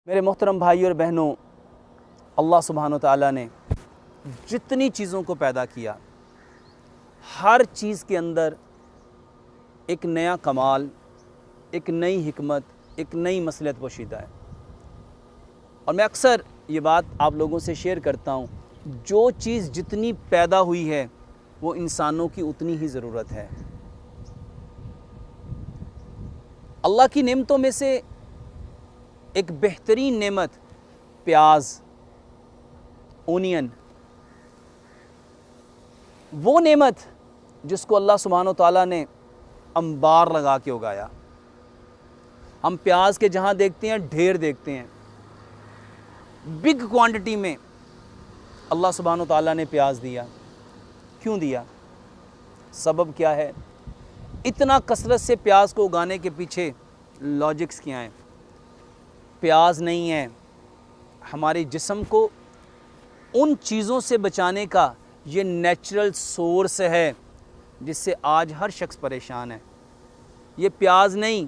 मेरे मोहतरम भाई और बहनों, अल्लाह सुब्हानो तआला ने जितनी चीज़ों को पैदा किया, हर चीज़ के अंदर एक नया कमाल, एक नई हिकमत, एक नई मसलहत पोशीदा है। और मैं अक्सर ये बात आप लोगों से शेयर करता हूँ, जो चीज़ जितनी पैदा हुई है वो इंसानों की उतनी ही ज़रूरत है। अल्लाह की नेमतों में से एक बेहतरीन नेमत प्याज, ओनियन, वो नेमत जिसको अल्लाह सुब्हानो तआला ने अंबार लगा के उगाया। हम प्याज के जहाँ देखते हैं ढेर देखते हैं, बिग क्वांटिटी में अल्लाह सुब्हानो तआला ने प्याज दिया। क्यों दिया? सबब क्या है? इतना कसरत से प्याज को उगाने के पीछे लॉजिक्स क्या हैं? प्याज नहीं है, हमारे जिस्म को उन चीज़ों से बचाने का ये नेचुरल सोर्स है जिससे आज हर शख्स परेशान है। ये प्याज नहीं,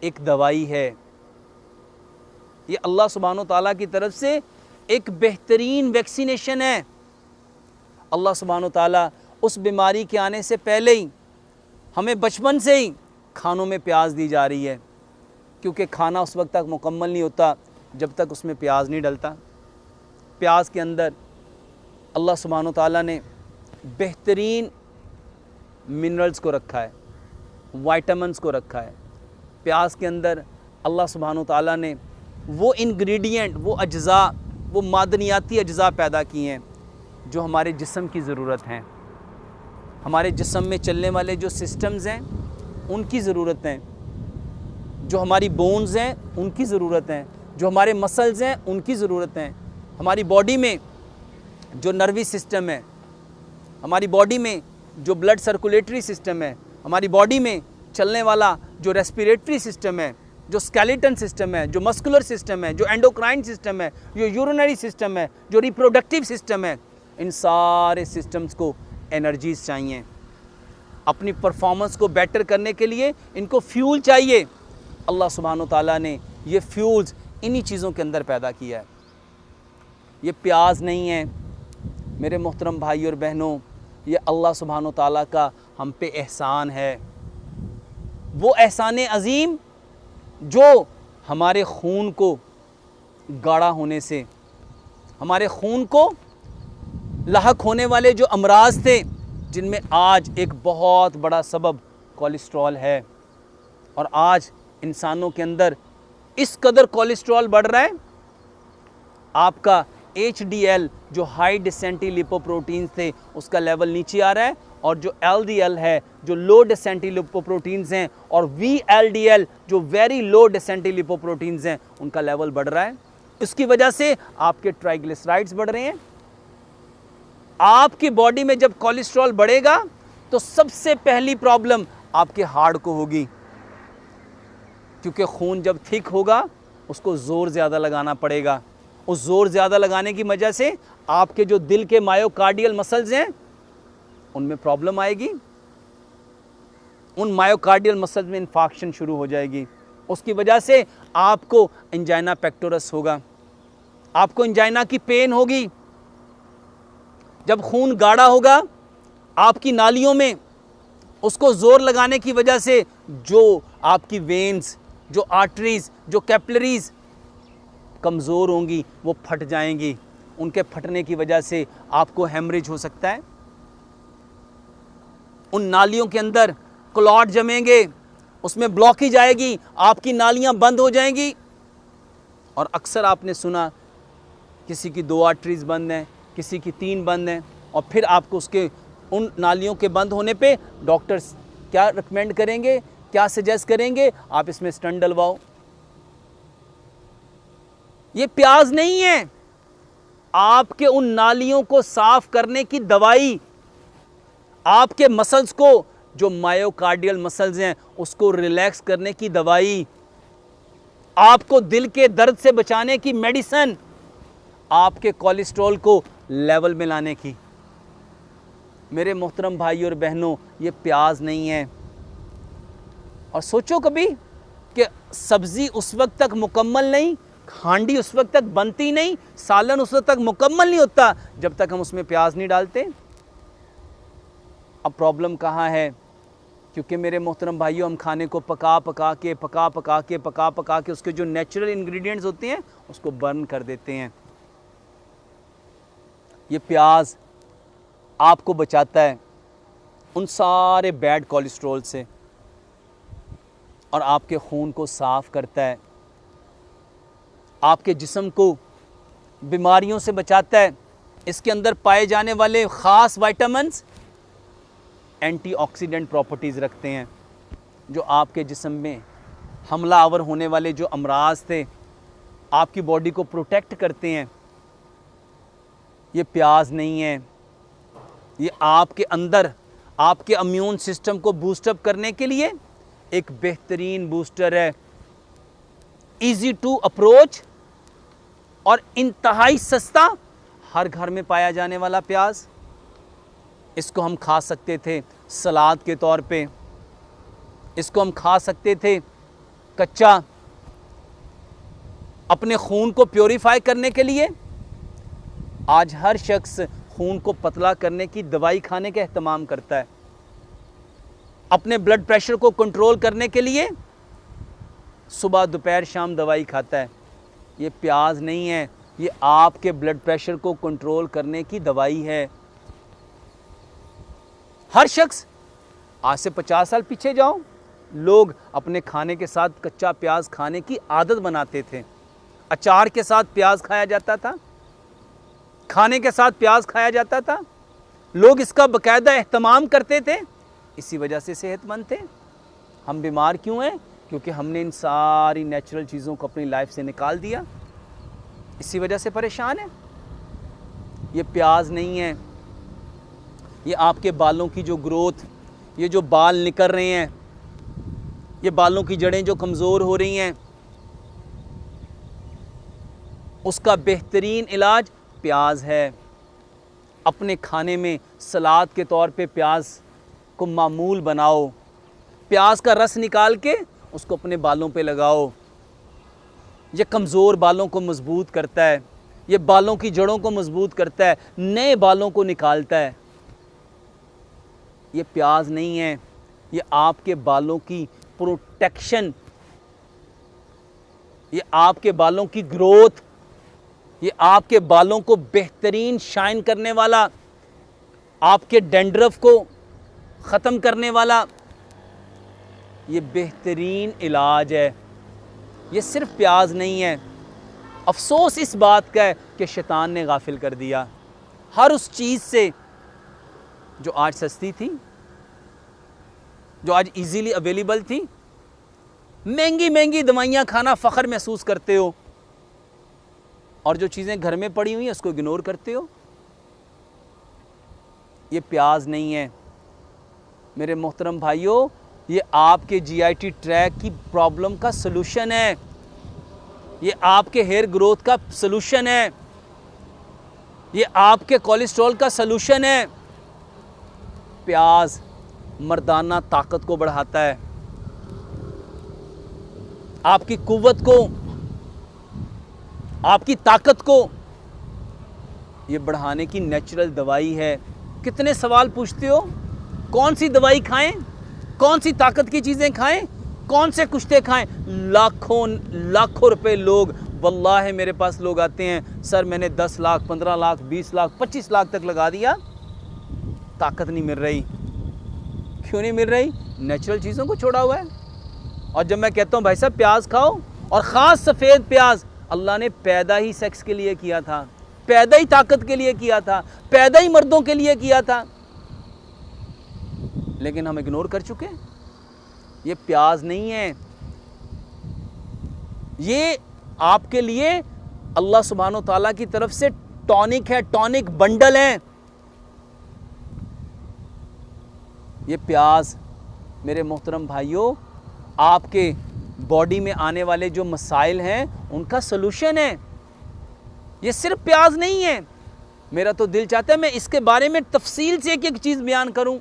एक दवाई है। ये अल्लाह सुब्हानो तआला की तरफ से एक बेहतरीन वैक्सीनेशन है। अल्लाह सुब्हानो तआला उस बीमारी के आने से पहले ही हमें बचपन से ही खानों में प्याज दी जा रही है, क्योंकि खाना उस वक्त तक मुकम्मल नहीं होता जब तक उसमें प्याज नहीं डलता। प्याज के अंदर अल्लाह सुब्हानो तआला ने बेहतरीन मिनरल्स को रखा है, वाइटामिन्स को रखा है। प्याज के अंदर अल्लाह सुब्हानो तआला ने वो इंग्रेडिएंट, वो अज्जा, वो मादनियाती अज्जा पैदा किए हैं जो हमारे जिस्म की ज़रूरत हैं। हमारे जिस्म में चलने वाले जो सिस्टम्स हैं उनकी ज़रूरत हैं, जो हमारी बोन्स हैं उनकी ज़रूरत हैं, जो हमारे मसल्स हैं उनकी ज़रूरत हैं। हमारी बॉडी में जो नर्वी सिस्टम है, हमारी बॉडी में जो ब्लड सर्कुलेटरी सिस्टम है, हमारी बॉडी में चलने वाला जो रेस्पिरेटरी सिस्टम है, जो स्केलेटन सिस्टम है, जो मस्कुलर सिस्टम है, जो एंडोक्राइन सिस्टम है, जो यूरिनरी सिस्टम है, जो रिप्रोडक्टिव सिस्टम है, इन सारे सिस्टम्स को एनर्जीज चाहिए। अपनी परफॉर्मेंस को बेटर करने के लिए इनको फ्यूल चाहिए। अल्लाह सुब्हानो तआला ने ये फ्यूल्स इन्हीं चीज़ों के अंदर पैदा किया है। ये प्याज नहीं है मेरे मोहतरम भाई और बहनों, ये अल्लाह सुब्हानो तआला का हम पे एहसान है। वो एहसान अज़ीम जो हमारे खून को गाढ़ा होने से, हमारे खून को लाहक होने वाले जो अमराज थे, जिनमें आज एक बहुत बड़ा सबब कोलेस्ट्रॉल है, और आज इंसानों के अंदर इस कदर कोलेस्ट्रॉल बढ़ रहा है, आपका HDL जो हाई डेंसिटी लिपोप्रोटीन्स थे उसका लेवल नीचे आ रहा है, और जो LDL है जो लो डेंसिटी लिपोप्रोटीन्स हैं, और VLDL जो वेरी लो डेंसिटी लिपोप्रोटीन्स हैं, उनका लेवल बढ़ रहा है। इसकी वजह से आपके ट्राइग्लिसराइड्स बढ़ रहे हैं। आपकी बॉडी में जब कोलेस्ट्रॉल बढ़ेगा तो सबसे पहली प्रॉब्लम आपके हार्ट को होगी, क्योंकि खून जब थिक होगा उसको ज़ोर ज़्यादा लगाना पड़ेगा। उस ज़ोर ज़्यादा लगाने की वजह से आपके जो दिल के मायोकार्डियल मसल्स हैं उनमें प्रॉब्लम आएगी, उन मायोकार्डियल मसल्स में इन्फेक्शन शुरू हो जाएगी। उसकी वजह से आपको एंजाइना पेक्टोरस होगा, आपको एंजाइना की पेन होगी। जब खून गाढ़ा होगा आपकी नालियों में, उसको ज़ोर लगाने की वजह से जो आपकी वेन्स, जो आर्टरीज़, जो कैपिलरीज़ कमज़ोर होंगी वो फट जाएंगी। उनके फटने की वजह से आपको हेमरेज हो सकता है। उन नालियों के अंदर क्लॉट जमेंगे, उसमें ब्लॉकेज आएगी, आपकी नालियां बंद हो जाएंगी। और अक्सर आपने सुना किसी की 2 आर्टरीज़ बंद हैं, किसी की 3 बंद हैं, और फिर आपको उसके उन नालियों के बंद होने पे डॉक्टर्स क्या रिकमेंड करेंगे, क्या सजेस्ट करेंगे? आप इसमें स्टंट डलवाओ। ये प्याज नहीं है, आपके उन नालियों को साफ करने की दवाई, आपके मसल्स को, जो मायोकार्डियल मसल्स हैं उसको रिलैक्स करने की दवाई, आपको दिल के दर्द से बचाने की मेडिसिन, आपके कोलेस्ट्रॉल को लेवल में लाने की। मेरे मोहतरम भाई और बहनों, ये प्याज नहीं है। और सोचो कभी कि सब्ज़ी उस वक्त तक मुकम्मल नहीं, हांडी उस वक्त तक बनती नहीं, सालन उस वक्त तक मुकम्मल नहीं होता जब तक हम उसमें प्याज नहीं डालते। अब प्रॉब्लम कहाँ है? क्योंकि मेरे मोहतरम भाइयों, हम खाने को पका पका के उसके जो नेचुरल इंग्रेडिएंट्स होते हैं उसको बर्न कर देते हैं। ये प्याज आपको बचाता है उन सारे बैड कोलेस्ट्रॉल से और आपके खून को साफ़ करता है, आपके जिस्म को बीमारियों से बचाता है। इसके अंदर पाए जाने वाले ख़ास विटामिन्स एंटीऑक्सीडेंट प्रॉपर्टीज़ रखते हैं जो आपके जिस्म में हमला आवर होने वाले जो अमराज थे आपकी बॉडी को प्रोटेक्ट करते हैं। ये प्याज नहीं है, ये आपके अंदर आपके इम्यून सिस्टम को बूस्टअप करने के लिए एक बेहतरीन बूस्टर है। इजी टू अप्रोच और इंतहाई सस्ता, हर घर में पाया जाने वाला प्याज। इसको हम खा सकते थे सलाद के तौर पे, इसको हम खा सकते थे कच्चा। अपने खून को प्योरीफाई करने के लिए आज हर शख्स खून को पतला करने की दवाई खाने का एहतमाम करता है। अपने ब्लड प्रेशर को कंट्रोल करने के लिए सुबह दोपहर शाम दवाई खाता है। ये प्याज नहीं है, ये आपके ब्लड प्रेशर को कंट्रोल करने की दवाई है। हर शख्स, आज से 50 साल पीछे जाओ, लोग अपने खाने के साथ कच्चा प्याज खाने की आदत बनाते थे। अचार के साथ प्याज खाया जाता था, खाने के साथ प्याज खाया जाता था, लोग इसका बाकायदा एहतमाम करते थे। इसी वजह से सेहतमंद थे। हम बीमार क्यों हैं? क्योंकि हमने इन सारी नेचुरल चीज़ों को अपनी लाइफ से निकाल दिया, इसी वजह से परेशान है। ये प्याज नहीं है, ये आपके बालों की जो ग्रोथ, ये जो बाल निकल रहे हैं, ये बालों की जड़ें जो कमज़ोर हो रही हैं, उसका बेहतरीन इलाज प्याज है। अपने खाने में सलाद के तौर पे प्याज को मामूल बनाओ, प्याज का रस निकाल के उसको अपने बालों पे लगाओ। ये कमज़ोर बालों को मजबूत करता है, ये बालों की जड़ों को मजबूत करता है, नए बालों को निकालता है। ये प्याज नहीं है, ये आपके बालों की प्रोटेक्शन, ये आपके बालों की ग्रोथ, ये आपके बालों को बेहतरीन शाइन करने वाला, आपके डैंड्रफ को ख़त्म करने वाला ये बेहतरीन इलाज है। ये सिर्फ प्याज नहीं है। अफसोस इस बात का है कि शैतान ने गाफिल कर दिया हर उस चीज़ से जो आज सस्ती थी, जो आज इजीली अवेलेबल थी। महंगी महंगी दवाइयाँ खाना फ़ख्र महसूस करते हो और जो चीज़ें घर में पड़ी हुई हैं उसको इग्नोर करते हो। ये प्याज नहीं है मेरे मोहतरम भाइयों, ये आपके जीआईटी ट्रैक की प्रॉब्लम का सलूशन है, ये आपके हेयर ग्रोथ का सलूशन है, ये आपके कोलेस्ट्रॉल का सलूशन है। प्याज मर्दाना ताकत को बढ़ाता है, आपकी कुव्वत को, आपकी ताकत को ये बढ़ाने की नेचुरल दवाई है। कितने सवाल पूछते हो, कौन सी दवाई खाएं, कौन सी ताकत की चीज़ें खाएं, कौन से कुश्ते खाएं? लाखों रुपए लोग, वल्लाह मेरे पास लोग आते हैं, सर मैंने 10 लाख 15 लाख 20 लाख 25 लाख तक लगा दिया, ताकत नहीं मिल रही। क्यों नहीं मिल रही? नेचुरल चीज़ों को छोड़ा हुआ है। और जब मैं कहता हूँ भाई साहब प्याज खाओ, और ख़ास सफ़ेद प्याज, अल्लाह ने पैदा ही सेक्स के लिए किया था, पैदा ही ताकत के लिए किया था, पैदा ही मर्दों के लिए किया था, लेकिन हम इग्नोर कर चुके। ये प्याज नहीं है, ये आपके लिए अल्लाह सुब्हानो ताला की तरफ से टॉनिक है, टॉनिक बंडल है। ये प्याज मेरे मोहतरम भाइयों आपके बॉडी में आने वाले जो मसाइल हैं उनका सलूशन है। ये सिर्फ प्याज नहीं है। मेरा तो दिल चाहता है मैं इसके बारे में तफसील से एक एक चीज़ बयान करूं,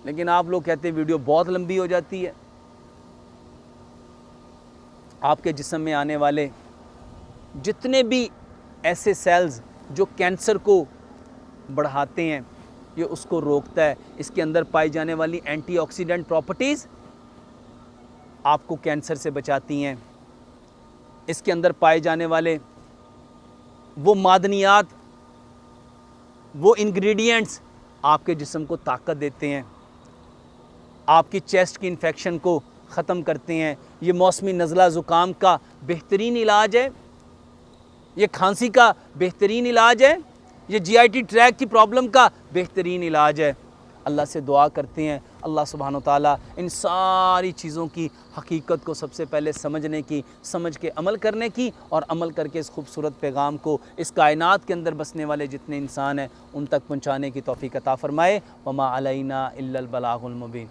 लेकिन आप लोग कहते हैं वीडियो बहुत लंबी हो जाती है। आपके जिस्म में आने वाले जितने भी ऐसे सेल्स जो कैंसर को बढ़ाते हैं, ये उसको रोकता है। इसके अंदर पाई जाने वाली एंटीऑक्सीडेंट प्रॉपर्टीज़ आपको कैंसर से बचाती हैं। इसके अंदर पाए जाने वाले वो मादनियात, वो इंग्रेडिएंट्स आपके जिस्म को ताकत देते हैं, आपकी चेस्ट की इन्फेक्शन को ख़त्म करते हैं। ये मौसमी नज़ला ज़ुकाम का बेहतरीन इलाज है, ये खांसी का बेहतरीन इलाज है, ये GIT ट्रैक की प्रॉब्लम का बेहतरीन इलाज है। अल्लाह से दुआ करते हैं अल्लाह सुब्हानो ताला इन सारी चीज़ों की हकीकत को सबसे पहले समझने की, समझ के अमल करने की, और अमल करके इस खूबसूरत पैगाम को इस कायनात के अंदर बसने वाले जितने इंसान हैं उन तक पहुँचाने की तौफीक अता फ़रमाए। वमा अलैना इल्लल बलागुल मुबीन।